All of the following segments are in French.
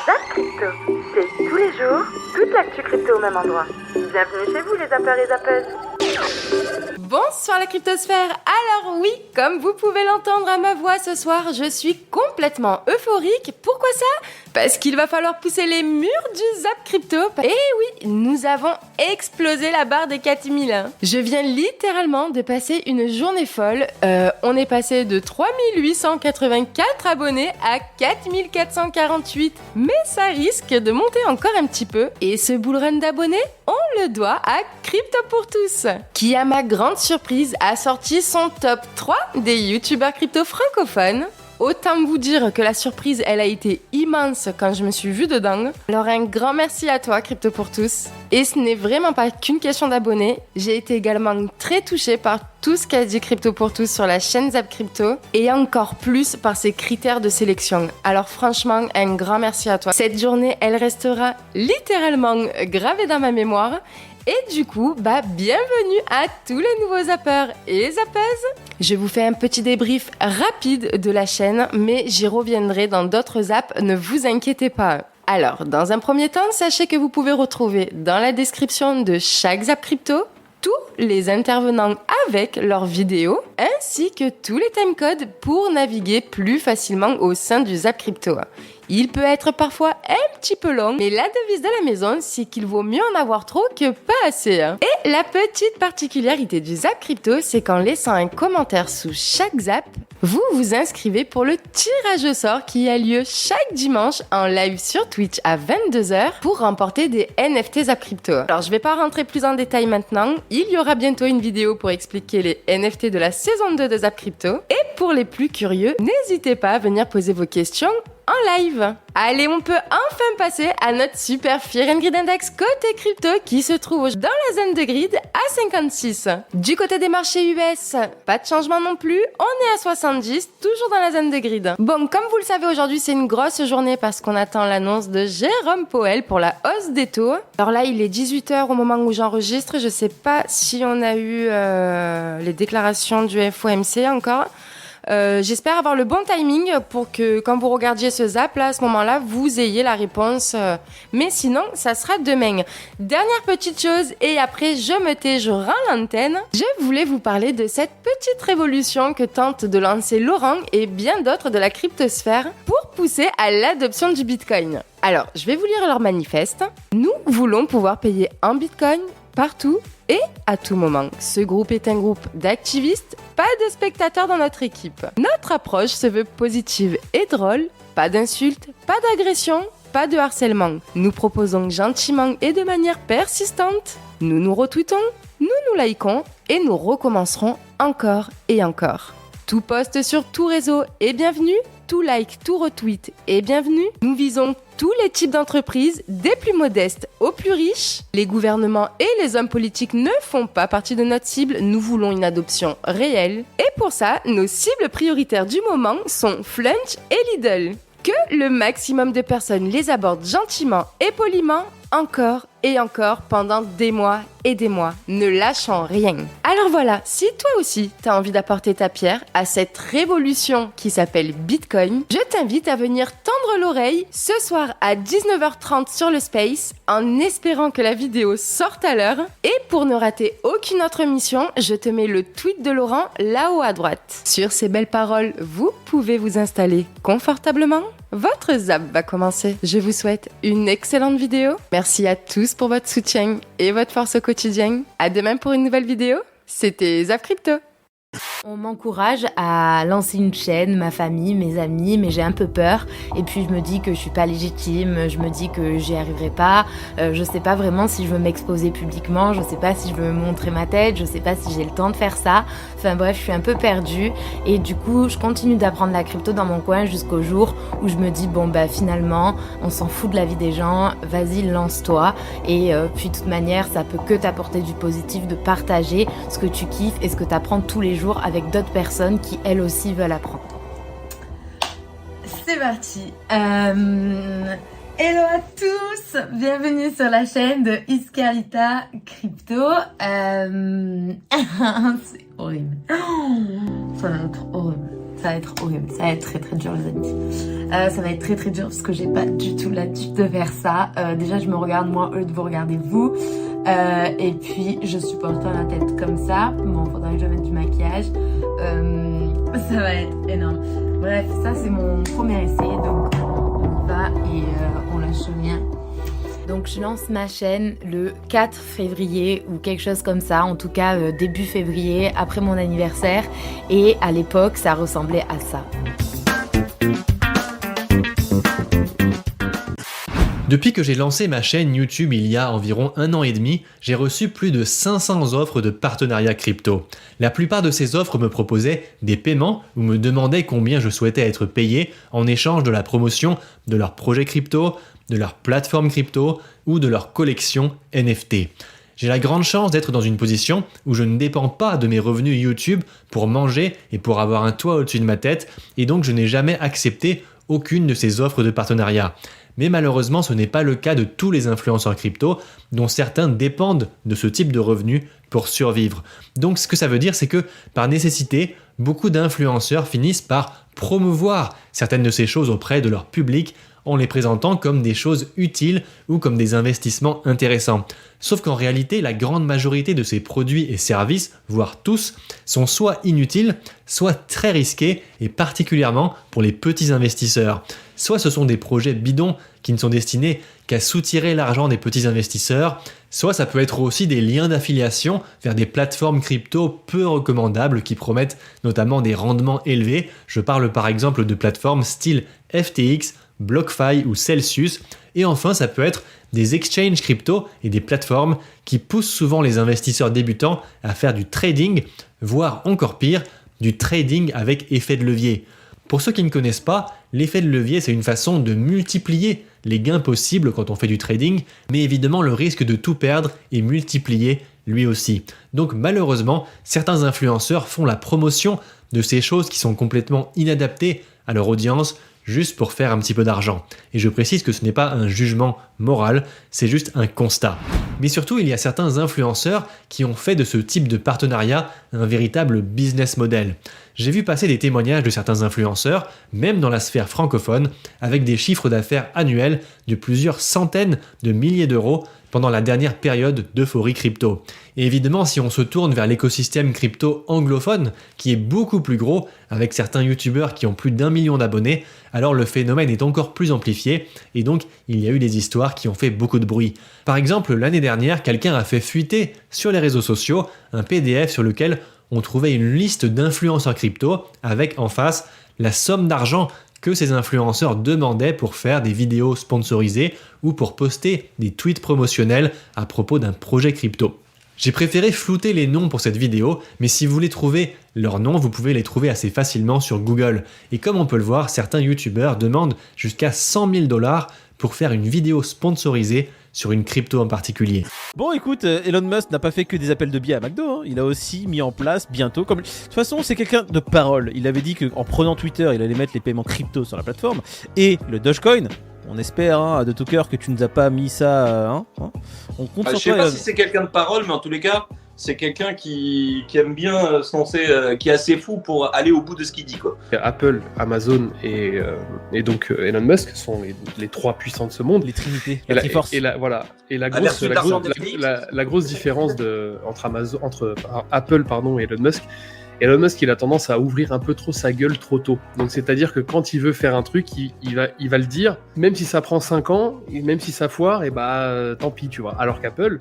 Zap Crypto, c'est tous les jours, toute l'actu crypto au même endroit. Bienvenue chez vous les zappeurs et zappeuses. Bonsoir la cryptosphère. Alors oui, comme vous pouvez l'entendre à ma voix ce soir, je suis complètement euphorique. Pourquoi ça ? Parce qu'il va falloir pousser les murs du Zap Crypto. Et oui, nous avons explosé la barre des 4000. Je viens littéralement de passer une journée folle. On est passé de 3884 abonnés à 4448. Mais ça risque de monter encore un petit peu. Et ce bull run d'abonnés, on le doit à Crypto pour tous, qui à ma grande surprise a sorti son top 3 des youtubeurs crypto francophones. Autant vous dire que la surprise, elle a été immense quand je me suis vue dedans. Alors un grand merci à toi, Crypto pour tous. Et ce n'est vraiment pas qu'une question d'abonnés. J'ai été également très touchée par tout ce qu'a dit Crypto pour tous sur la chaîne Zap Crypto. Et encore plus par ses critères de sélection. Alors franchement, un grand merci à toi. Cette journée, elle restera littéralement gravée dans ma mémoire. Et du coup, bienvenue à tous les nouveaux zappeurs et zappeuses. Je vous fais un petit débrief rapide de la chaîne, mais j'y reviendrai dans d'autres zaps, ne vous inquiétez pas. Alors, dans un premier temps, sachez que vous pouvez retrouver dans la description de chaque Zap Crypto tous les intervenants avec leurs vidéos, ainsi que tous les timecodes pour naviguer plus facilement au sein du Zap Crypto. Il peut être parfois un petit peu long, mais la devise de la maison, c'est qu'il vaut mieux en avoir trop que pas assez. Et la petite particularité du Zap Crypto, c'est qu'en laissant un commentaire sous chaque zap, vous vous inscrivez pour le tirage au sort qui a lieu chaque dimanche en live sur Twitch à 22h pour remporter des NFT Zap Crypto. Alors je vais pas rentrer plus en détail maintenant, il y aura bientôt une vidéo pour expliquer les NFT de la saison 2 de Zap Crypto. Et pour les plus curieux, n'hésitez pas à venir poser vos questions en live. Allez, on peut enfin passer à notre super Fear and Greed Index côté crypto qui se trouve dans la zone de grid à 56. Du côté des marchés US, pas de changement non plus, on est à 70, toujours dans la zone de grid. Bon, comme vous le savez, aujourd'hui c'est une grosse journée parce qu'on attend l'annonce de Jérôme Powell pour la hausse des taux. Alors là, il est 18h au moment où j'enregistre, je sais pas si on a eu les déclarations du FOMC encore. J'espère avoir le bon timing pour que quand vous regardiez ce zap là, à ce moment-là, vous ayez la réponse. Mais sinon, ça sera demain. Dernière petite chose, et après je me tais, je rends l'antenne. Je voulais vous parler de cette petite révolution que tente de lancer Laurent et bien d'autres de la cryptosphère pour pousser à l'adoption du Bitcoin. Alors, je vais vous lire leur manifeste. Nous voulons pouvoir payer en Bitcoin partout et à tout moment. Ce groupe est un groupe d'activistes, pas de spectateurs dans notre équipe. Notre approche se veut positive et drôle, pas d'insultes, pas d'agressions, pas de harcèlement. Nous proposons gentiment et de manière persistante. Nous nous retweetons, nous nous likons et nous recommencerons encore et encore. Tout post sur tout réseau est bienvenu, tout like, tout retweet est bienvenu. Nous visons tous les types d'entreprises, des plus modestes aux plus riches. Les gouvernements et les hommes politiques ne font pas partie de notre cible. Nous voulons une adoption réelle. Et pour ça, nos cibles prioritaires du moment sont Flunch et Lidl. Que le maximum de personnes les abordent gentiment et poliment, encore et encore pendant des mois et des mois, ne lâchant rien. Alors voilà, si toi aussi t'as envie d'apporter ta pierre à cette révolution qui s'appelle Bitcoin, je t'invite à venir tendre l'oreille ce soir à 19h30 sur le Space, en espérant que la vidéo sorte à l'heure. Et pour ne rater aucune autre émission, je te mets le tweet de Laurent là-haut à droite. Sur ces belles paroles, vous pouvez vous installer confortablement. Votre zap va commencer. Je vous souhaite une excellente vidéo. Merci à tous pour votre soutien et votre force au quotidien. À demain pour une nouvelle vidéo. C'était Zap Crypto. On m'encourage à lancer une chaîne, ma famille, mes amis, mais j'ai un peu peur. Et puis je me dis que je suis pas légitime, je me dis que j'y arriverai pas. Je sais pas vraiment si je veux m'exposer publiquement, je sais pas si je veux montrer ma tête, je sais pas si j'ai le temps de faire ça. Enfin bref, je suis un peu perdue. Et du coup, je continue d'apprendre la crypto dans mon coin jusqu'au jour où je me dis finalement, on s'en fout de la vie des gens, vas-y, lance-toi. Et puis de toute manière, ça peut que t'apporter du positif de partager ce que tu kiffes et ce que t'apprends tous les jours avec d'autres personnes qui elles aussi veulent apprendre. C'est parti. Hello à tous, bienvenue sur la chaîne de Iscarlita Crypto. C'est horrible. Ça va être horrible. Ça va être horrible, ça va être très très dur les amis. Ça va être très très dur parce que j'ai pas du tout l'habitude de faire ça. Déjà je me regarde moi, eux de vous regarder vous. Et puis je supporte pas ma tête comme ça. Bon, faudrait que je mette du maquillage. Ça va être énorme. Bref, ça c'est mon premier essai, donc on y va et on lâche rien. Donc je lance ma chaîne le 4 février ou quelque chose comme ça, en tout cas début février, après mon anniversaire. Et à l'époque, ça ressemblait à ça. Depuis que j'ai lancé ma chaîne YouTube il y a environ 1 an et demi, j'ai reçu plus de 500 offres de partenariat crypto. La plupart de ces offres me proposaient des paiements ou me demandaient combien je souhaitais être payé en échange de la promotion de leur projet crypto, de leur plateforme crypto ou de leur collection NFT. J'ai la grande chance d'être dans une position où je ne dépends pas de mes revenus YouTube pour manger et pour avoir un toit au-dessus de ma tête, et donc je n'ai jamais accepté aucune de ces offres de partenariat. Mais malheureusement, ce n'est pas le cas de tous les influenceurs crypto, dont certains dépendent de ce type de revenus pour survivre. Donc ce que ça veut dire, c'est que par nécessité, beaucoup d'influenceurs finissent par promouvoir certaines de ces choses auprès de leur public en les présentant comme des choses utiles ou comme des investissements intéressants. Sauf qu'en réalité, la grande majorité de ces produits et services, voire tous, sont soit inutiles, soit très risqués, et particulièrement pour les petits investisseurs. Soit ce sont des projets bidons qui ne sont destinés qu'à soutirer l'argent des petits investisseurs, soit ça peut être aussi des liens d'affiliation vers des plateformes crypto peu recommandables qui promettent notamment des rendements élevés. Je parle par exemple de plateformes style FTX, BlockFi ou Celsius. Et enfin, ça peut être des exchanges crypto et des plateformes qui poussent souvent les investisseurs débutants à faire du trading, voire encore pire, du trading avec effet de levier. Pour ceux qui ne connaissent pas, l'effet de levier, c'est une façon de multiplier les gains possibles quand on fait du trading, mais évidemment le risque de tout perdre est multiplié lui aussi. Donc malheureusement, certains influenceurs font la promotion de ces choses qui sont complètement inadaptées à leur audience, juste pour faire un petit peu d'argent. Et je précise que ce n'est pas un jugement moral, c'est juste un constat. Mais surtout, il y a certains influenceurs qui ont fait de ce type de partenariat un véritable business model. J'ai vu passer des témoignages de certains influenceurs, même dans la sphère francophone, avec des chiffres d'affaires annuels de plusieurs centaines de milliers d'euros pendant la dernière période d'euphorie crypto. Et évidemment, si on se tourne vers l'écosystème crypto anglophone, qui est beaucoup plus gros, avec certains youtubeurs qui ont plus d'1 million d'abonnés, alors le phénomène est encore plus amplifié, et donc il y a eu des histoires qui ont fait beaucoup de bruit. Par exemple, l'année dernière, quelqu'un a fait fuiter sur les réseaux sociaux un PDF sur lequel on trouvait une liste d'influenceurs crypto, avec en face la somme d'argent que ces influenceurs demandaient pour faire des vidéos sponsorisées ou pour poster des tweets promotionnels à propos d'un projet crypto. J'ai préféré flouter les noms pour cette vidéo, mais si vous voulez trouver leurs noms, vous pouvez les trouver assez facilement sur Google. Et comme on peut le voir, certains youtubeurs demandent jusqu'à 100 000 $ pour faire une vidéo sponsorisée sur une crypto en particulier. Bon, écoute, Elon Musk n'a pas fait que des appels de billets à McDo, hein. Il a aussi mis en place bientôt, de toute façon c'est quelqu'un de parole, il avait dit qu'en prenant Twitter, il allait mettre les paiements crypto sur la plateforme, et le Dogecoin, on espère hein, de tout cœur que tu nous as pas mis ça, hein. On compte sur Je sais toi, pas Elon. si c'est quelqu'un de parole, mais en tous les cas, c'est quelqu'un qui aime bien se lancer, qui est assez fou pour aller au bout de ce qu'il dit, quoi. Apple, Amazon et donc Elon Musk sont les trois puissants de ce monde. Les trinités, Et la Triforce. La version d'argent des Phoenix. la grosse différence entre Apple et Elon Musk. Elon Musk, il a tendance à ouvrir un peu trop sa gueule trop tôt. Donc c'est-à-dire que quand il veut faire un truc, il va le dire, même si ça prend 5 ans, et même si ça foire, et tant pis, tu vois. Alors qu'Apple,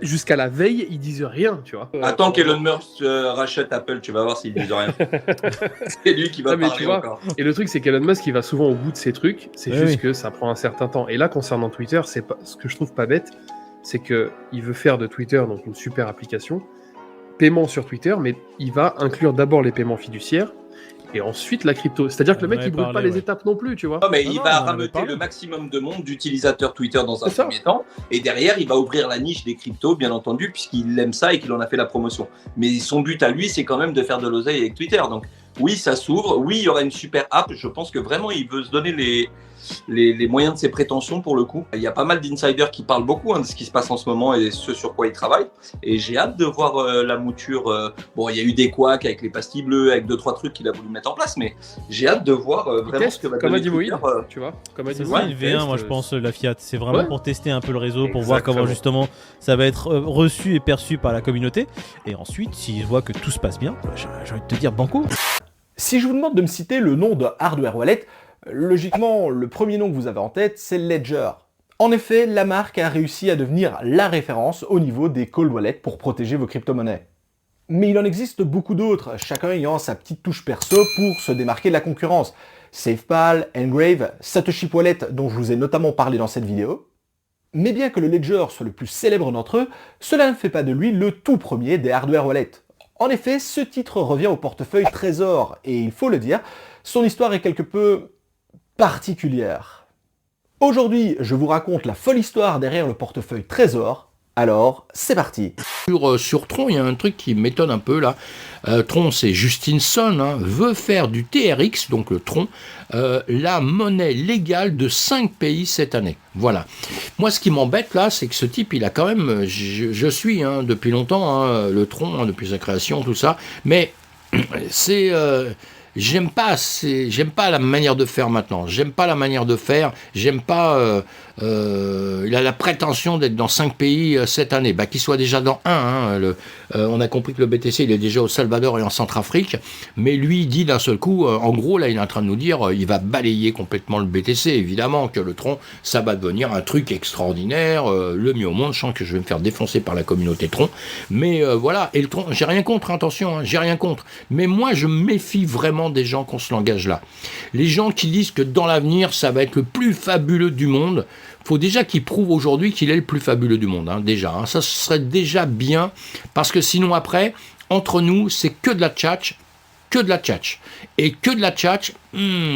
jusqu'à la veille, ils disent rien, tu vois. Attends qu'Elon Musk rachète Apple, tu vas voir s'ils disent rien. C'est lui qui va Non, mais parler tu vois, encore. Et le truc, c'est qu'Elon Musk, il va souvent au bout de ses trucs, c'est Oui, juste oui. que ça prend un certain temps. Et là, concernant Twitter, c'est pas ce que je trouve pas bête, c'est que il veut faire de Twitter donc une super application, paiement sur Twitter, mais il va inclure d'abord les paiements fiduciaires et ensuite la crypto. C'est-à-dire que le On mec, en il avait brûle pas parlé, les ouais. étapes non plus, tu vois. Non, mais Ah il non, va on en avait rameuter parlé. le maximum de monde d'utilisateurs Twitter dans un C'est ça. premier temps, et derrière, il va ouvrir la niche des cryptos, bien entendu, puisqu'il aime ça et qu'il en a fait la promotion. Mais son but à lui, c'est quand même de faire de l'oseille avec Twitter. Donc oui, ça s'ouvre. Oui, il y aura une super app. Je pense que vraiment, il veut se donner les moyens de ses prétentions pour le coup. Il y a pas mal d'insiders qui parlent beaucoup de ce qui se passe en ce moment et ce sur quoi il travaille. Et j'ai hâte de voir la mouture. Bon, il y a eu des couacs avec les pastilles bleues, avec 2-3 trucs qu'il a voulu mettre en place, mais j'ai hâte de voir vraiment ce que va comme a donner dit Moïse, Twitter. tu vois, comme a dit C'est Moïse, ça une V1, moi je pense, la Fiat. C'est vraiment Ouais. pour tester un peu le réseau, pour voir comment Exactement. justement ça va être reçu et perçu par la communauté. Et ensuite, s'ils voient que tout se passe bien, j'ai envie de te dire banco. Si je vous demande de me citer le nom de Hardware Wallet, logiquement, le premier nom que vous avez en tête, c'est Ledger. En effet, la marque a réussi à devenir la référence au niveau des cold wallets pour protéger vos crypto-monnaies. Mais il en existe beaucoup d'autres, chacun ayant sa petite touche perso pour se démarquer de la concurrence. SafePal, Engrave, Satoshi Wallet dont je vous ai notamment parlé dans cette vidéo. Mais bien que le Ledger soit le plus célèbre d'entre eux, cela ne fait pas de lui le tout premier des hardware wallets. En effet, ce titre revient au portefeuille Trésor, et il faut le dire, son histoire est quelque peu particulière. Aujourd'hui, je vous raconte la folle histoire derrière le portefeuille Trésor, alors c'est parti. Sur Tron, il y a un truc qui m'étonne un peu là. Tron, c'est Justin Sun, veut faire du TRX, donc le Tron, la monnaie légale de 5 pays cette année. Voilà. Moi, ce qui m'embête là, c'est que ce type, il a quand même, je suis depuis longtemps, le Tron, depuis sa création, tout ça, mais c'est... J'aime pas la manière de faire maintenant. J'aime pas la manière de faire. J'aime pas. Il a la prétention d'être dans 5 pays cette année. Qu'il soit déjà dans un. On a compris que le BTC, il est déjà au Salvador et en Centrafrique. Mais lui, il dit d'un seul coup, en gros, là, il est en train de nous dire, il va balayer complètement le BTC. Évidemment que le Tron, ça va devenir un truc extraordinaire, le mieux au monde. Je sens que je vais me faire défoncer par la communauté Tron. Mais voilà. Et le Tron, j'ai rien contre, attention, j'ai rien contre. Mais moi, je me méfie vraiment des gens qui ont ce langage-là. Les gens qui disent que dans l'avenir, ça va être le plus fabuleux du monde, faut déjà qu'il prouve aujourd'hui qu'il est le plus fabuleux du monde, déjà. Ça, ce serait déjà bien, parce que sinon, après, entre nous, c'est que de la tchatch, Et que de la tchatch,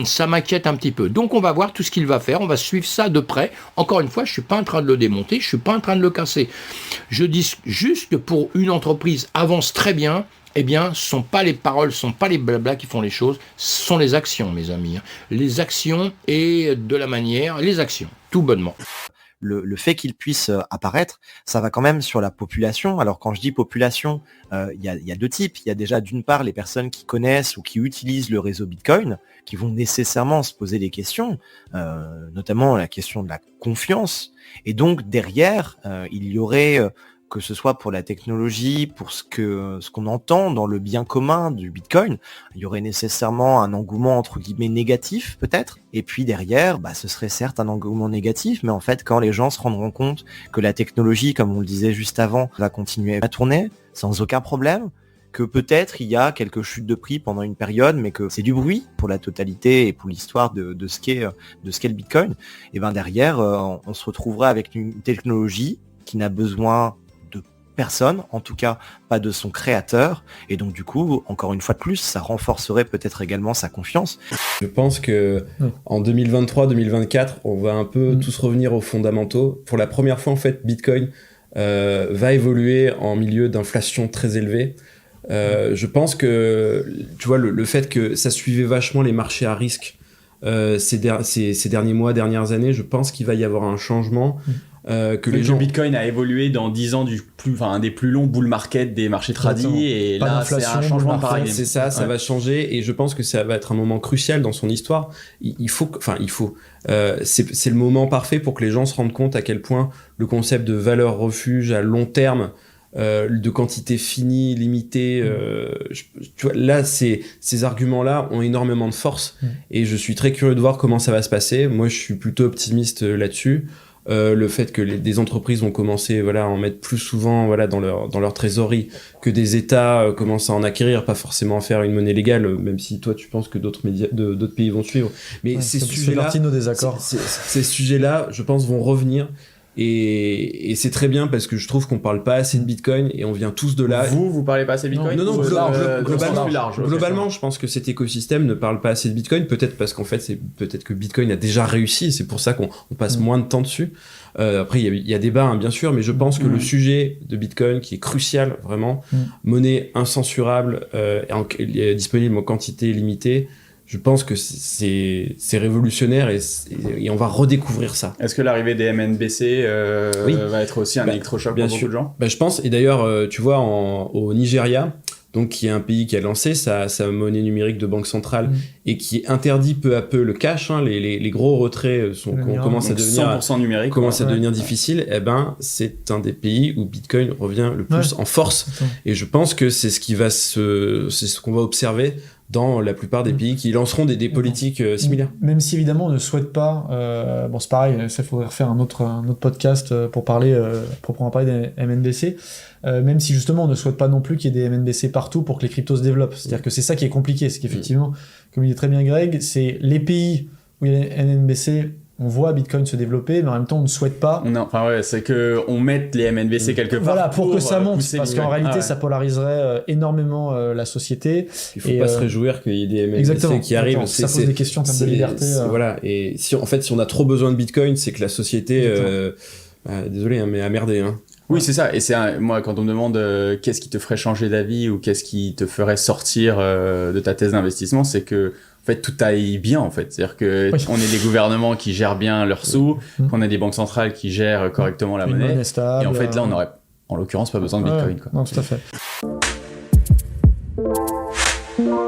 ça m'inquiète un petit peu. Donc, on va voir tout ce qu'il va faire, on va suivre ça de près. Encore une fois, je ne suis pas en train de le démonter, je ne suis pas en train de le casser. Je dis juste que pour une entreprise avance très bien, eh bien, ce ne sont pas les paroles, ce ne sont pas les blablas qui font les choses, ce sont les actions, mes amis. Les actions et de la manière, les actions, tout bonnement. Le fait qu'il puisse apparaître, ça va quand même sur la population. Alors quand je dis population, il y a deux types. Il y a déjà d'une part les personnes qui connaissent ou qui utilisent le réseau Bitcoin, qui vont nécessairement se poser des questions, notamment la question de la confiance. Et donc derrière, il y aurait... que ce soit pour la technologie, pour ce qu'on entend dans le bien commun du Bitcoin, il y aurait nécessairement un engouement entre guillemets négatif peut-être. Et puis derrière, ce serait certes un engouement négatif, mais en fait quand les gens se rendront compte que la technologie, comme on le disait juste avant, va continuer à tourner sans aucun problème, que peut-être il y a quelques chutes de prix pendant une période, mais que c'est du bruit pour la totalité et pour l'histoire de ce qu'est le Bitcoin, et derrière on se retrouvera avec une technologie qui n'a besoin personne, en tout cas pas de son créateur, et donc du coup, encore une fois de plus, ça renforcerait peut-être également sa confiance. Je pense que en 2023-2024, on va un peu tous revenir aux fondamentaux. Pour la première fois, en fait, Bitcoin va évoluer en milieu d'inflation très élevée. Je pense que, tu vois, le fait que ça suivait vachement les marchés à risque ces derniers mois, dernières années, je pense qu'il va y avoir un changement. Que les gens... Bitcoin a évolué dans 10 ans un des plus longs bull market des marchés tradis, et pas là c'est un changement de paradigme. C'est ça, ça va changer, et je pense que ça va être un moment crucial dans son histoire. C'est le moment parfait pour que les gens se rendent compte à quel point le concept de valeur refuge à long terme, de quantité finie, limitée, tu vois, là ces arguments-là ont énormément de force, et je suis très curieux de voir comment ça va se passer. Moi je suis plutôt optimiste là-dessus. Le fait que des entreprises vont commencer à en mettre plus souvent dans leur trésorerie, que des États commencent à en acquérir, pas forcément à faire une monnaie légale, même si toi tu penses que d'autres pays vont suivre. Mais ces sujets-là, partie de nos désaccords. Ces sujets-là, je pense, vont revenir. Et c'est très bien, parce que je trouve qu'on parle pas assez de Bitcoin, et on vient tous de là. Vous parlez pas assez de Bitcoin? Non, globalement, globalement, je pense que cet écosystème ne parle pas assez de Bitcoin, peut-être parce qu'en fait, peut-être que Bitcoin a déjà réussi, et c'est pour ça qu'on passe moins de temps dessus. Après, il y a débat, bien sûr, mais je pense que le sujet de Bitcoin, qui est crucial, vraiment, monnaie incensurable, disponible en quantité limitée, Je pense que c'est révolutionnaire et on va redécouvrir ça. Est-ce que l'arrivée des MNBC va être aussi un électrochoc pour beaucoup de gens? Je pense. Et d'ailleurs, tu vois, au Nigeria, donc qui est un pays qui a lancé sa monnaie numérique de banque centrale et qui interdit peu à peu le cash, hein, les gros retraits commencent à devenir 100% numérique, commence à devenir difficile. Eh ben, c'est un des pays où Bitcoin revient le plus en force. Et je pense que c'est ce qu'on va observer dans la plupart des pays qui lanceront des politiques similaires. Même si évidemment on ne souhaite pas, bon c'est pareil, ça faudrait refaire un autre podcast pour proprement parler des MNBC, même si justement on ne souhaite pas non plus qu'il y ait des MNBC partout pour que les cryptos se développent. C'est-à-dire que c'est ça qui est compliqué, c'est qu'effectivement, comme il dit très bien Greg, c'est les pays où il y a les MNBC, on voit Bitcoin se développer, mais en même temps, on ne souhaite pas. Non, enfin ouais, c'est qu'on mette les MNBC quelque part. Voilà, pour que ça monte, parce qu'en réalité, ça polariserait énormément la société. Il ne faut pas se réjouir qu'il y ait des MNBC qui arrivent. Ça pose des questions comme de liberté. Voilà, et si on a trop besoin de Bitcoin, c'est que la société, désolé, hein, mais a merdé. Hein. Oui, c'est ça. Et moi, quand on me demande qu'est-ce qui te ferait changer d'avis ou qu'est-ce qui te ferait sortir de ta thèse d'investissement, c'est que en fait, tout aille bien, en fait. C'est-à-dire que on ait des gouvernements qui gèrent bien leurs sous, qu'on ait des banques centrales qui gèrent correctement la monnaie. Stable, et en fait, là, on aurait, en l'occurrence, pas besoin de Bitcoin. Quoi. Non, tout à fait.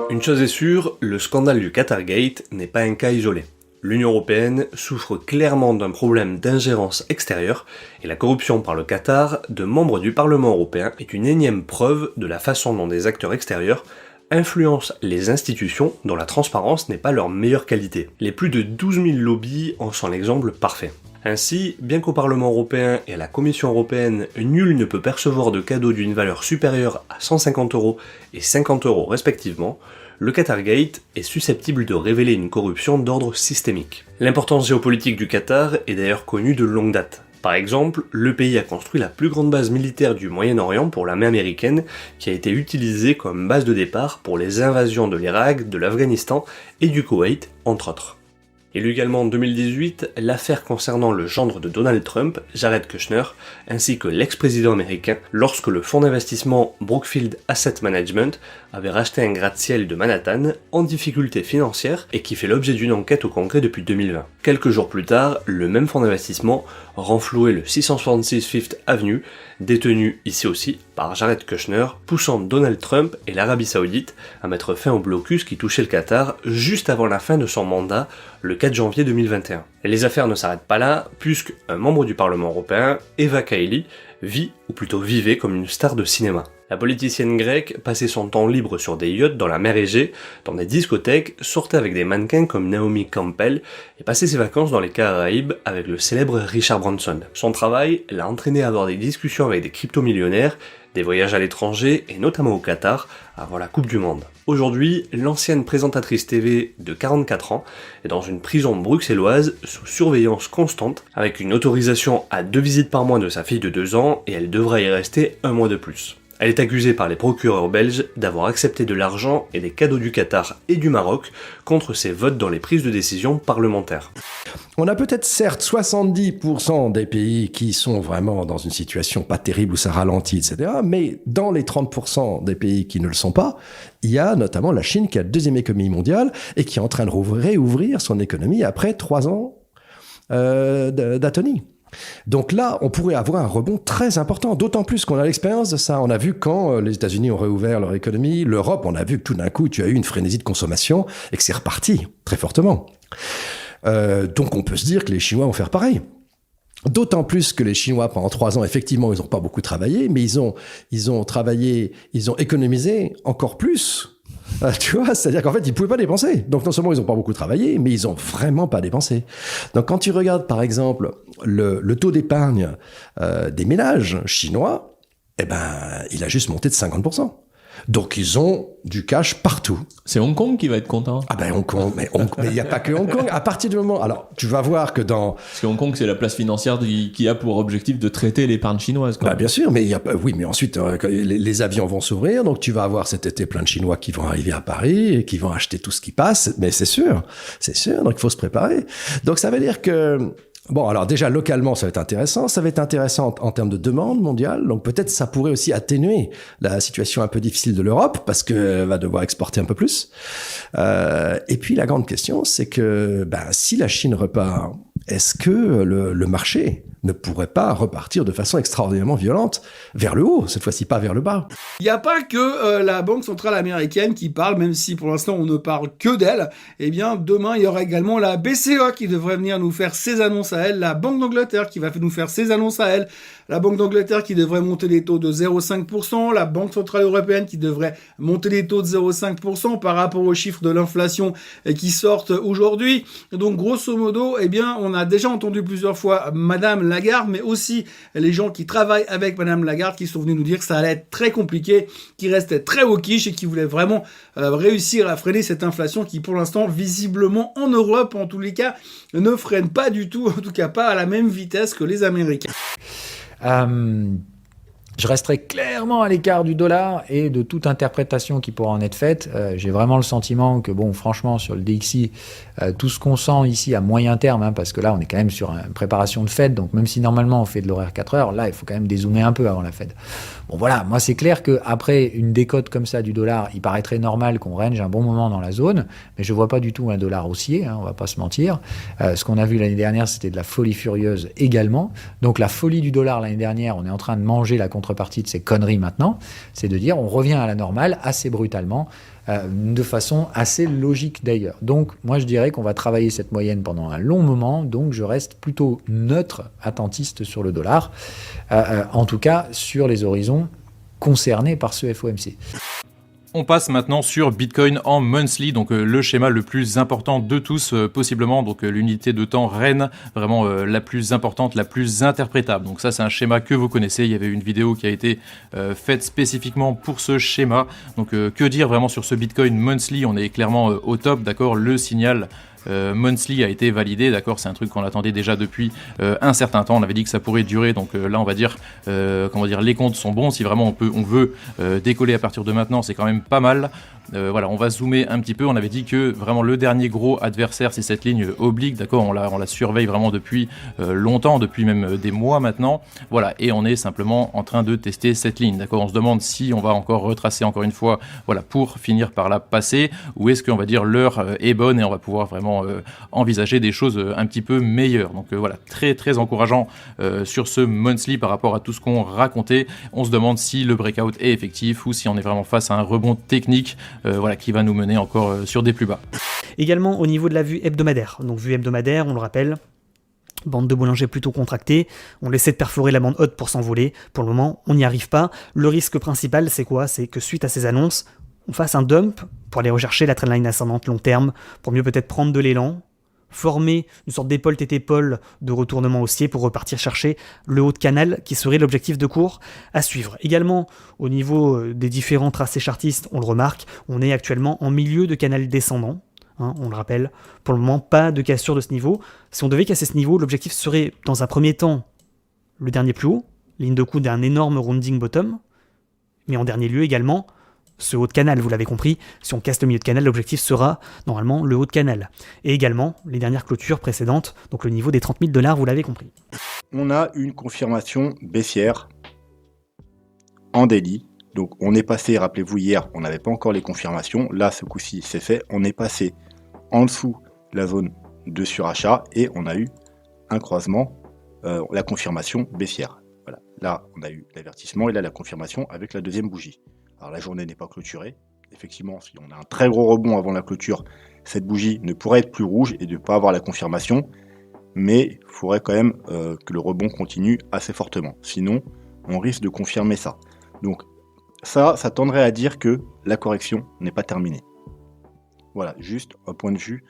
Une chose est sûre, le scandale du Qatargate n'est pas un cas isolé. L'Union européenne souffre clairement d'un problème d'ingérence extérieure et la corruption par le Qatar de membres du Parlement européen est une énième preuve de la façon dont des acteurs extérieurs influencent les institutions dont la transparence n'est pas leur meilleure qualité. Les plus de 12 000 lobbies en sont l'exemple parfait. Ainsi, bien qu'au Parlement européen et à la Commission européenne, nul ne peut percevoir de cadeaux d'une valeur supérieure à 150 € et 50 € respectivement, le Qatargate est susceptible de révéler une corruption d'ordre systémique. L'importance géopolitique du Qatar est d'ailleurs connue de longue date. Par exemple, le pays a construit la plus grande base militaire du Moyen-Orient pour l'armée américaine, qui a été utilisée comme base de départ pour les invasions de l'Irak, de l'Afghanistan et du Koweït, entre autres. Il y a eu également en 2018 l'affaire concernant le gendre de Donald Trump, Jared Kushner, ainsi que l'ex-président américain, lorsque le fonds d'investissement Brookfield Asset Management avait racheté un gratte-ciel de Manhattan en difficulté financière et qui fait l'objet d'une enquête au Congrès depuis 2020. Quelques jours plus tard, le même fonds d'investissement renflouait le 666 Fifth Avenue, détenu ici aussi par Jared Kushner, poussant Donald Trump et l'Arabie Saoudite à mettre fin au blocus qui touchait le Qatar juste avant la fin de son mandat, le 4 janvier 2021. Et les affaires ne s'arrêtent pas là, puisqu'un membre du Parlement européen, Eva Kaili, vit, ou plutôt vivait, comme une star de cinéma. La politicienne grecque passait son temps libre sur des yachts dans la mer Égée, dans des discothèques, sortait avec des mannequins comme Naomi Campbell et passait ses vacances dans les Caraïbes avec le célèbre Richard Branson. Son travail l'a entraîné à avoir des discussions avec des crypto-millionnaires, des voyages à l'étranger et notamment au Qatar avant la Coupe du Monde. Aujourd'hui, l'ancienne présentatrice TV de 44 ans est dans une prison bruxelloise sous surveillance constante avec une autorisation à 2 visites par mois de sa fille de 2 ans et elle devra y rester 1 mois de plus. Elle est accusée par les procureurs belges d'avoir accepté de l'argent et des cadeaux du Qatar et du Maroc contre ses votes dans les prises de décision parlementaires. On a peut-être certes 70% des pays qui sont vraiment dans une situation pas terrible où ça ralentit, etc. Mais dans les 30% des pays qui ne le sont pas, il y a notamment la Chine qui est la deuxième économie mondiale et qui est en train de réouvrir son économie après 3 ans d'atonie. Donc là, on pourrait avoir un rebond très important, d'autant plus qu'on a l'expérience de ça. On a vu quand les États-Unis ont réouvert leur économie, l'Europe, on a vu que tout d'un coup, tu as eu une frénésie de consommation et que c'est reparti très fortement. Donc on peut se dire que les Chinois vont faire pareil. D'autant plus que les Chinois, pendant 3 ans, effectivement, ils n'ont pas beaucoup travaillé, mais ils ont travaillé, ils ont économisé encore plus. Tu vois, c'est-à-dire qu'en fait, ils ne pouvaient pas dépenser. Donc non seulement ils n'ont pas beaucoup travaillé, mais ils n'ont vraiment pas dépensé. Donc quand tu regardes, par exemple, le taux d'épargne des ménages chinois, eh ben, il a juste monté de 50%. Donc ils ont du cash partout. C'est Hong Kong qui va être content. Ah ben Hong Kong, mais il n'y a pas que Hong Kong. À partir du moment, alors tu vas voir que dans... Parce que Hong Kong, c'est la place financière qui a pour objectif de traiter l'épargne chinoise. Quoi. Bah, bien sûr, mais oui, mais ensuite les avions vont s'ouvrir, donc tu vas avoir cet été plein de Chinois qui vont arriver à Paris et qui vont acheter tout ce qui passe. Mais c'est sûr. Donc il faut se préparer. Donc ça veut dire que Bon, alors déjà, localement, ça va être intéressant. Ça va être intéressant en termes de demande mondiale. Donc peut-être ça pourrait aussi atténuer la situation un peu difficile de l'Europe parce qu'elle va devoir exporter un peu plus. Et puis la grande question, c'est que si la Chine repart, est-ce que le marché ne pourrait pas repartir de façon extraordinairement violente vers le haut, cette fois-ci pas vers le bas? Il n'y a pas que la Banque centrale américaine qui parle, même si pour l'instant on ne parle que d'elle. Eh bien, demain, il y aura également la BCE qui devrait venir nous faire ses annonces à elle, la Banque d'Angleterre qui va nous faire ses annonces à elle, la Banque d'Angleterre qui devrait monter les taux de 0,5%, la Banque centrale européenne qui devrait monter les taux de 0,5% par rapport aux chiffres de l'inflation qui sortent aujourd'hui. Donc, grosso modo, eh bien, on a déjà entendu plusieurs fois Madame Lagarde, mais aussi les gens qui travaillent avec Madame Lagarde qui sont venus nous dire que ça allait être très compliqué, qui restait très hawkish et qui voulait vraiment réussir à freiner cette inflation qui, pour l'instant, visiblement en Europe, en tous les cas, ne freine pas du tout, en tout cas pas à la même vitesse que les Américains. Je resterai clairement à l'écart du dollar et de toute interprétation qui pourra en être faite. J'ai vraiment le sentiment que, bon, franchement, sur le DXY, tout ce qu'on sent ici à moyen terme, parce que là, on est quand même sur une préparation de Fed, donc même si normalement on fait de l'horaire 4 heures, là, il faut quand même dézoomer un peu avant la Fed. Bon, voilà, moi, c'est clair qu'après une décote comme ça du dollar, il paraîtrait normal qu'on range un bon moment dans la zone, mais je vois pas du tout un dollar haussier, on va pas se mentir. Ce qu'on a vu l'année dernière, c'était de la folie furieuse également. Donc la folie du dollar l'année dernière, on est en train de manger la contrepartie de ces conneries maintenant, c'est de dire on revient à la normale assez brutalement, de façon assez logique d'ailleurs. Donc moi je dirais qu'on va travailler cette moyenne pendant un long moment, donc je reste plutôt neutre, attentiste sur le dollar, en tout cas sur les horizons concernés par ce FOMC. On passe maintenant sur Bitcoin en monthly, donc le schéma le plus important de tous, possiblement, donc l'unité de temps reine, vraiment la plus importante, la plus interprétable. Donc ça, c'est un schéma que vous connaissez. Il y avait une vidéo qui a été faite spécifiquement pour ce schéma. Donc que dire vraiment sur ce Bitcoin monthly? On est clairement au top, d'accord. Le signal monthly a été validé, d'accord, c'est un truc qu'on attendait déjà depuis un certain temps. On avait dit que ça pourrait durer, donc là on va dire, les comptes sont bons. Si vraiment on veut décoller à partir de maintenant, c'est quand même pas mal. Voilà, on va zoomer un petit peu. On avait dit que vraiment le dernier gros adversaire, c'est cette ligne oblique, d'accord. On la surveille vraiment depuis longtemps, depuis même des mois maintenant. Voilà, et on est simplement en train de tester cette ligne, d'accord. On se demande si on va encore retracer encore une fois, voilà, pour finir par la passer, ou est-ce qu'on va dire l'heure est bonne et on va pouvoir vraiment envisager des choses un petit peu meilleures. Donc voilà, très très encourageant sur ce monthly par rapport à tout ce qu'on racontait. On se demande si le breakout est effectif ou si on est vraiment face à un rebond technique, voilà, qui va nous mener encore sur des plus bas. Également au niveau de la vue hebdomadaire. Donc vue hebdomadaire, on le rappelle, bande de Bollinger plutôt contractée, on essaie de perforer la bande haute pour s'envoler. Pour le moment, on n'y arrive pas. Le risque principal, c'est quoi? C'est que suite à ces annonces, on fasse un dump pour aller rechercher la trendline ascendante long terme, pour mieux peut-être prendre de l'élan, former une sorte d'épaule tête épaule de retournement haussier pour repartir chercher le haut de canal qui serait l'objectif de cours à suivre. Également, au niveau des différents tracés chartistes, on le remarque, on est actuellement en milieu de canal descendant. On le rappelle, pour le moment, pas de cassure de ce niveau. Si on devait casser ce niveau, l'objectif serait, dans un premier temps, le dernier plus haut, ligne de coup d'un énorme rounding bottom, mais en dernier lieu également, ce haut de canal, vous l'avez compris, si on casse le milieu de canal, l'objectif sera normalement le haut de canal. Et également, les dernières clôtures précédentes, donc le niveau des 30 000 $, vous l'avez compris. On a une confirmation baissière en daily. Donc on est passé, rappelez-vous hier, on n'avait pas encore les confirmations. Là, ce coup-ci, c'est fait. On est passé en dessous de la zone de surachat et on a eu un croisement, la confirmation baissière. Voilà. Là, on a eu l'avertissement et là, la confirmation avec la deuxième bougie. Alors la journée n'est pas clôturée. Effectivement, si on a un très gros rebond avant la clôture, cette bougie ne pourrait être plus rouge et ne pas avoir la confirmation. Mais il faudrait quand même que le rebond continue assez fortement. Sinon, on risque de confirmer ça. Donc ça tendrait à dire que la correction n'est pas terminée. Voilà, juste un point de vue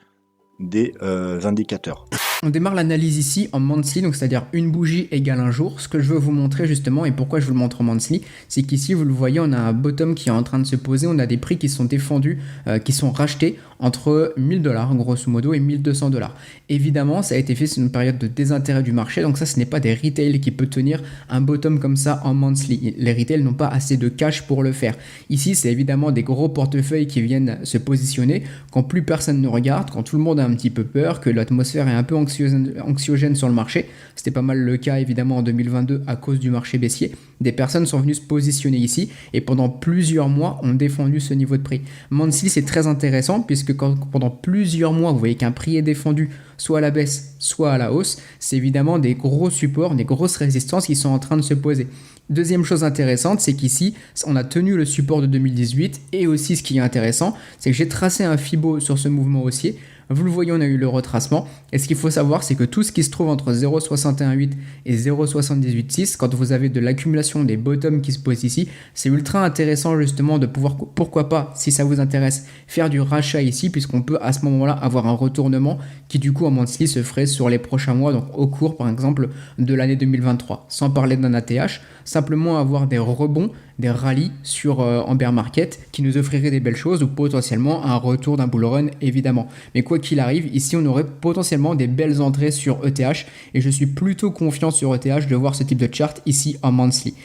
des indicateurs. On démarre l'analyse ici en monthly, donc c'est-à-dire une bougie égale un jour. Ce que je veux vous montrer justement, et pourquoi je vous le montre en monthly, c'est qu'ici, vous le voyez, on a un bottom qui est en train de se poser, on a des prix qui sont défendus, qui sont rachetés entre 1000 $, grosso modo, et 1200 $. Évidemment, ça a été fait sur une période de désintérêt du marché, donc ça, ce n'est pas des retails qui peuvent tenir un bottom comme ça en monthly. Les retails n'ont pas assez de cash pour le faire. Ici, c'est évidemment des gros portefeuilles qui viennent se positionner quand plus personne ne regarde, quand tout le monde a un petit peu peur, que l'atmosphère est un peu anxieuse anxiogène sur le marché. C'était pas mal le cas évidemment en 2022 à cause du marché baissier. Des personnes sont venues se positionner ici et pendant plusieurs mois ont défendu ce niveau de prix. Monthly, c'est très intéressant puisque pendant plusieurs mois vous voyez qu'un prix est défendu soit à la baisse soit à la hausse, c'est évidemment des gros supports, des grosses résistances qui sont en train de se poser. Deuxième chose intéressante, c'est qu'ici, on a tenu le support de 2018 et aussi ce qui est intéressant, c'est que j'ai tracé un Fibo sur ce mouvement haussier. Vous le voyez, on a eu le retracement. Et ce qu'il faut savoir, c'est que tout ce qui se trouve entre 0,618 et 0,786, quand vous avez de l'accumulation des bottoms qui se posent ici, c'est ultra intéressant justement de pouvoir, pourquoi pas, si ça vous intéresse, faire du rachat ici, puisqu'on peut à ce moment-là avoir un retournement qui du coup en monthly se ferait sur les prochains mois, donc au cours par exemple de l'année 2023. Sans parler d'un ATH, simplement avoir des rebonds, des rallyes en bear market qui nous offriraient des belles choses ou potentiellement un retour d'un bull run évidemment. Mais quoi qu'il arrive, ici on aurait potentiellement des belles entrées sur ETH et je suis plutôt confiant sur ETH de voir ce type de chart ici en monthly.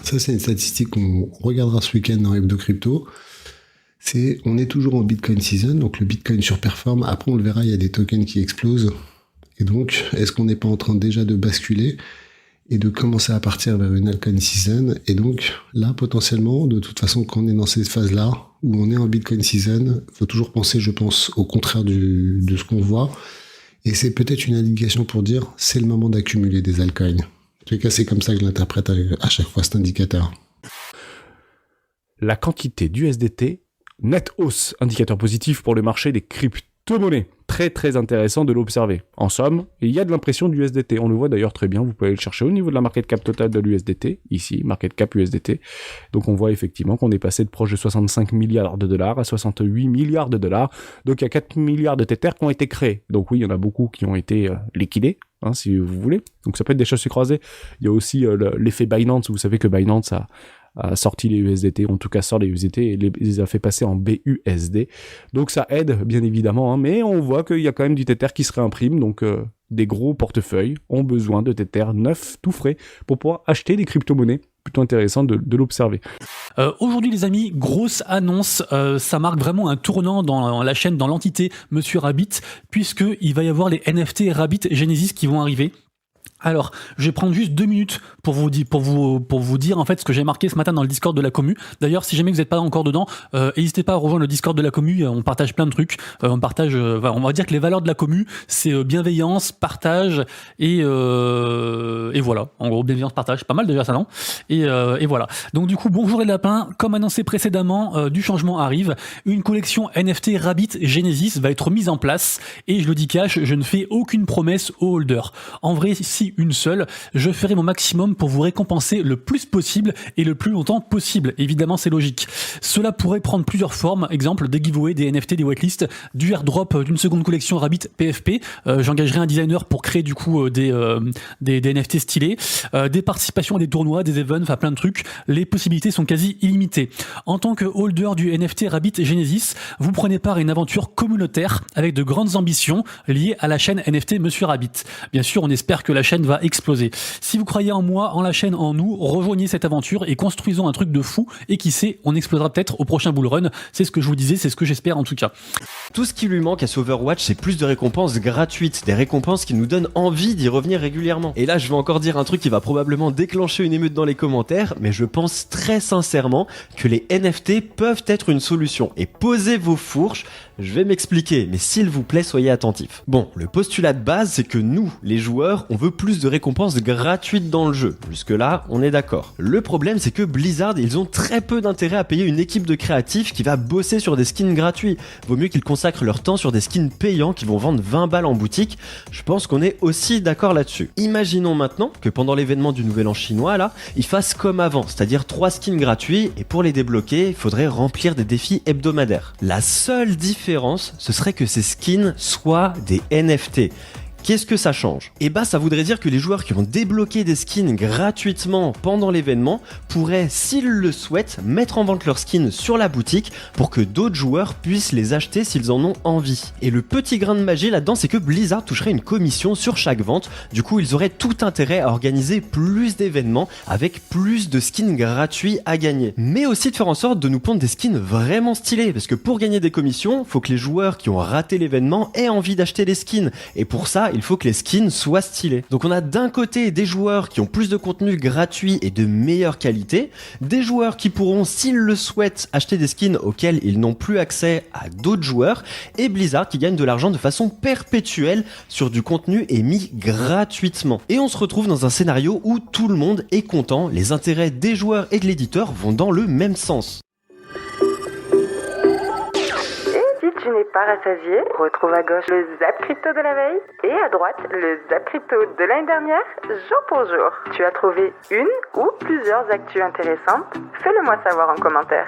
Ça c'est une statistique qu'on regardera ce week-end dans Hebdo Crypto. On est toujours en Bitcoin season, donc le Bitcoin surperforme. Après on le verra, il y a des tokens qui explosent. Et donc est-ce qu'on n'est pas en train déjà de basculer et de commencer à partir vers une altcoin season? Et donc là potentiellement, de toute façon quand on est dans cette phase-là, où on est en Bitcoin season, il faut toujours penser, je pense, au contraire de ce qu'on voit. Et c'est peut-être une indication pour dire c'est le moment d'accumuler des altcoins. En tout cas, c'est comme ça que je l'interprète à chaque fois cet indicateur. La quantité d'USDT, net hausse, indicateur positif pour le marché des crypto-monnaies. Très très intéressant de l'observer. En somme, il y a de l'impression d'USDT. On le voit d'ailleurs très bien, vous pouvez aller le chercher au niveau de la market cap totale de l'USDT, ici, market cap USDT. Donc on voit effectivement qu'on est passé de proche de 65 milliards de dollars à 68 milliards de dollars. Donc il y a 4 milliards de Tether qui ont été créés. Donc oui, il y en a beaucoup qui ont été liquidés, si vous voulez. Donc ça peut être des choses croisées. Il y a aussi l'effet Binance. Vous savez que Binance a sorti les USDT, en tout cas sort les USDT et les a fait passer en BUSD. Donc ça aide bien évidemment, mais on voit qu'il y a quand même du Tether qui se réimprime, donc des gros portefeuilles ont besoin de Tether neuf, tout frais, pour pouvoir acheter des crypto-monnaies. Plutôt intéressant de l'observer. Aujourd'hui les amis, grosse annonce, ça marque vraiment un tournant dans la chaîne, dans l'entité Monsieur Rabbit, puisqu'il va y avoir les NFT Rabbit Genesis qui vont arriver. Alors, je vais prendre juste 2 minutes pour vous dire en fait ce que j'ai marqué ce matin dans le Discord de la commu. D'ailleurs, si jamais vous n'êtes pas encore dedans, n'hésitez pas à rejoindre le Discord de la commu. On partage plein de trucs. On va dire que les valeurs de la commu, c'est bienveillance, partage et voilà. En gros, bienveillance, partage, pas mal déjà ça, non ? Et voilà. Donc du coup, bonjour les lapins. Comme annoncé précédemment, du changement arrive. Une collection NFT Rabbit Genesis va être mise en place et je le dis cash, je ne fais aucune promesse aux holders. En vrai, si une seule, je ferai mon maximum pour vous récompenser le plus possible et le plus longtemps possible. Évidemment, c'est logique. Cela pourrait prendre plusieurs formes, exemple des giveaways, des NFT, des whitelists, du airdrop d'une seconde collection Rabbit PFP. J'engagerai un designer pour créer du coup des NFT stylés, des participations à des tournois, des events, enfin plein de trucs. Les possibilités sont quasi illimitées. En tant que holder du NFT Rabbit Genesis, vous prenez part à une aventure communautaire avec de grandes ambitions liées à la chaîne NFT Monsieur Rabbit. Bien sûr, on espère que la chaîne va exploser. Si vous croyez en moi, en la chaîne, en nous, rejoignez cette aventure et construisons un truc de fou et qui sait, on explosera peut-être au prochain bull run. C'est ce que je vous disais, c'est ce que j'espère en tout cas. Tout ce qui lui manque à ce Overwatch, c'est plus de récompenses gratuites, des récompenses qui nous donnent envie d'y revenir régulièrement. Et là, je vais encore dire un truc qui va probablement déclencher une émeute dans les commentaires, mais je pense très sincèrement que les NFT peuvent être une solution. Et posez vos fourches, je vais m'expliquer, mais s'il vous plaît, soyez attentifs. Bon, le postulat de base, c'est que nous, les joueurs, on veut plus de récompenses gratuites dans le jeu. Jusque-là, on est d'accord. Le problème, c'est que Blizzard, ils ont très peu d'intérêt à payer une équipe de créatifs qui va bosser sur des skins gratuits. Vaut mieux qu'ils consacrent leur temps sur des skins payants qui vont vendre 20 balles en boutique. Je pense qu'on est aussi d'accord là-dessus. Imaginons maintenant que pendant l'événement du Nouvel An chinois, là, ils fassent comme avant, c'est-à-dire 3 skins gratuits, et pour les débloquer, il faudrait remplir des défis hebdomadaires. La seule différence, ce serait que ces skins soient des NFT. Qu'est-ce que ça change ? Eh bah ça voudrait dire que les joueurs qui ont débloqué des skins gratuitement pendant l'événement pourraient, s'ils le souhaitent, mettre en vente leurs skins sur la boutique pour que d'autres joueurs puissent les acheter s'ils en ont envie. Et le petit grain de magie là-dedans, c'est que Blizzard toucherait une commission sur chaque vente. Du coup, ils auraient tout intérêt à organiser plus d'événements avec plus de skins gratuits à gagner. Mais aussi de faire en sorte de nous pondre des skins vraiment stylés, parce que pour gagner des commissions, faut que les joueurs qui ont raté l'événement aient envie d'acheter les skins. Et pour ça, il faut que les skins soient stylés. Donc on a d'un côté des joueurs qui ont plus de contenu gratuit et de meilleure qualité, des joueurs qui pourront, s'ils le souhaitent, acheter des skins auxquels ils n'ont plus accès à d'autres joueurs, et Blizzard qui gagne de l'argent de façon perpétuelle sur du contenu émis gratuitement. Et on se retrouve dans un scénario où tout le monde est content, les intérêts des joueurs et de l'éditeur vont dans le même sens. Si tu n'es pas rassasié, retrouve à gauche le Zap Crypto de la veille et à droite le Zap Crypto de l'année dernière, jour pour jour. Tu as trouvé une ou plusieurs actus intéressantes ? Fais-le moi savoir en commentaire.